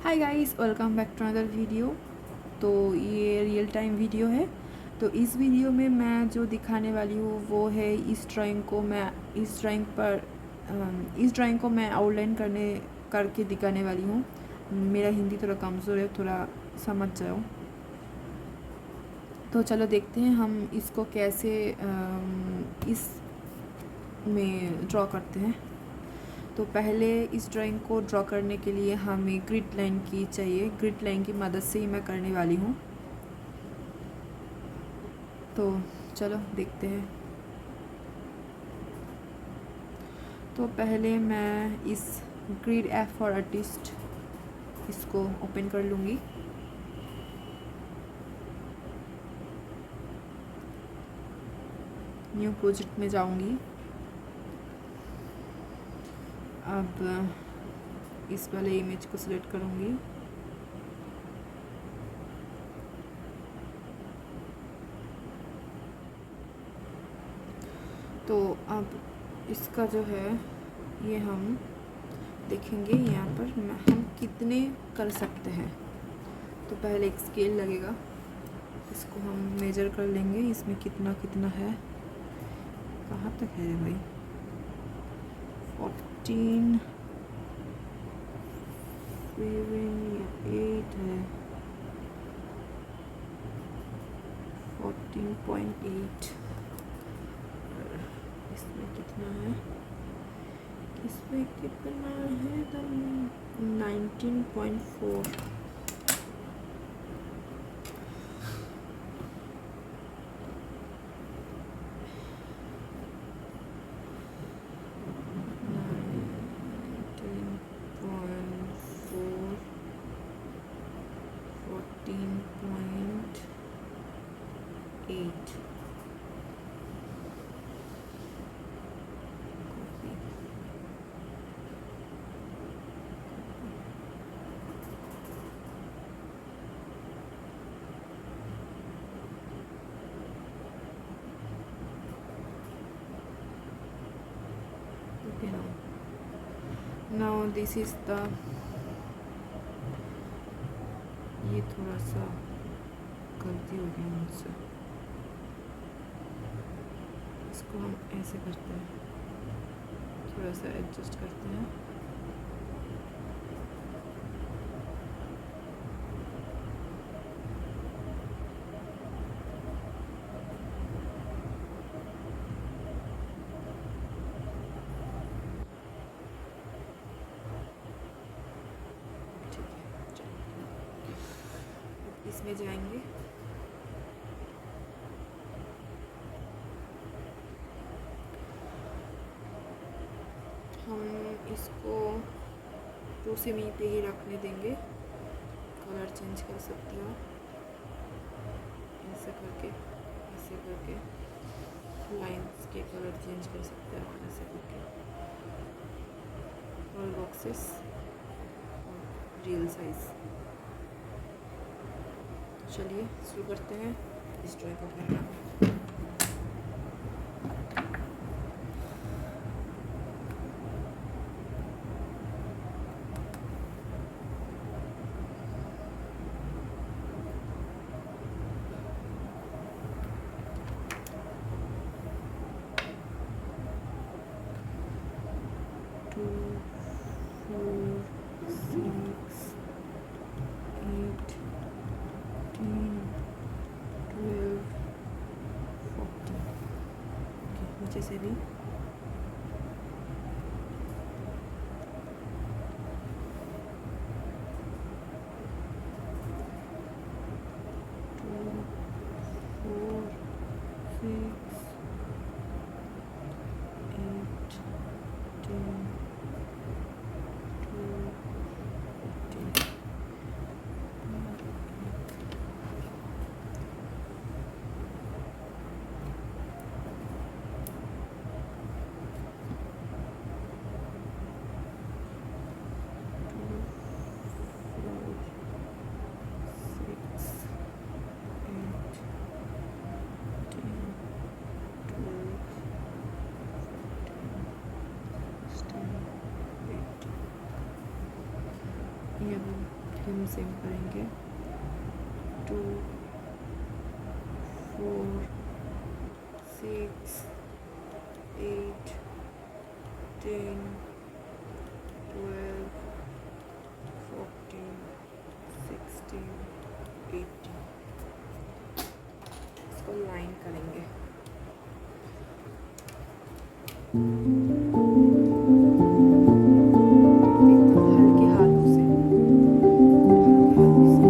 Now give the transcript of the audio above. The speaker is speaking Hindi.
Hi guys, welcome back to another video. तो ये रियल टाइम वीडियो है। तो इस वीडियो में मैं जो दिखाने वाली हूँ वो है इस ड्राइंग को मैं आउटलाइन करके दिखाने वाली हूँ। मेरा हिंदी थोड़ा कमज़ोर है, थोड़ा समझ जाओ। तो चलो देखते हैं हम इसको कैसे इस में ड्रॉ करते हैं। तो पहले इस ड्राइंग को ड्रॉ करने के लिए हमें ग्रिड लाइन की चाहिए। ग्रिड लाइन की मदद से ही मैं करने वाली हूँ। तो चलो देखते हैं। तो पहले मैं इस ग्रिड एफ फॉर आर्टिस्ट इसको ओपन कर लूँगी। न्यू प्रोजेक्ट में जाऊँगी। अब इस वाले इमेज को सिलेक्ट करूँगी। तो अब इसका जो है ये हम देखेंगे यहाँ पर हम कितने कर सकते हैं। तो पहले एक स्केल लगेगा, इसको हम मेजर कर लेंगे। इसमें कितना कितना है, कहाँ तक है भाई? 14 8 है, 14.8। इसमें कितना है? इसमें कितना है? तो 19.4। Now this is the, ये थोड़ा सा गलती हो गई मुझसे। इसको हम ऐसे करते हैं, थोड़ा सा एडजस्ट करते हैं। इसमें जाएंगे। हम इसको 2 सेमी पे ही रखने देंगे। कलर चेंज कर सकते हो ऐसे करके लाइंस के कलर चेंज कर सकते हो ऐसे करके। ऑल बॉक्सेस और रियल साइज। चलिए शुरू करते हैं इस ड्राइंग को करना। नीचे से भी है वो हम सेम करेंगे। 2 4 6 8 10 12 14 16 18 इसको लाइन करेंगे। एकदम हल्के हाथों से, हल्के हाथों से।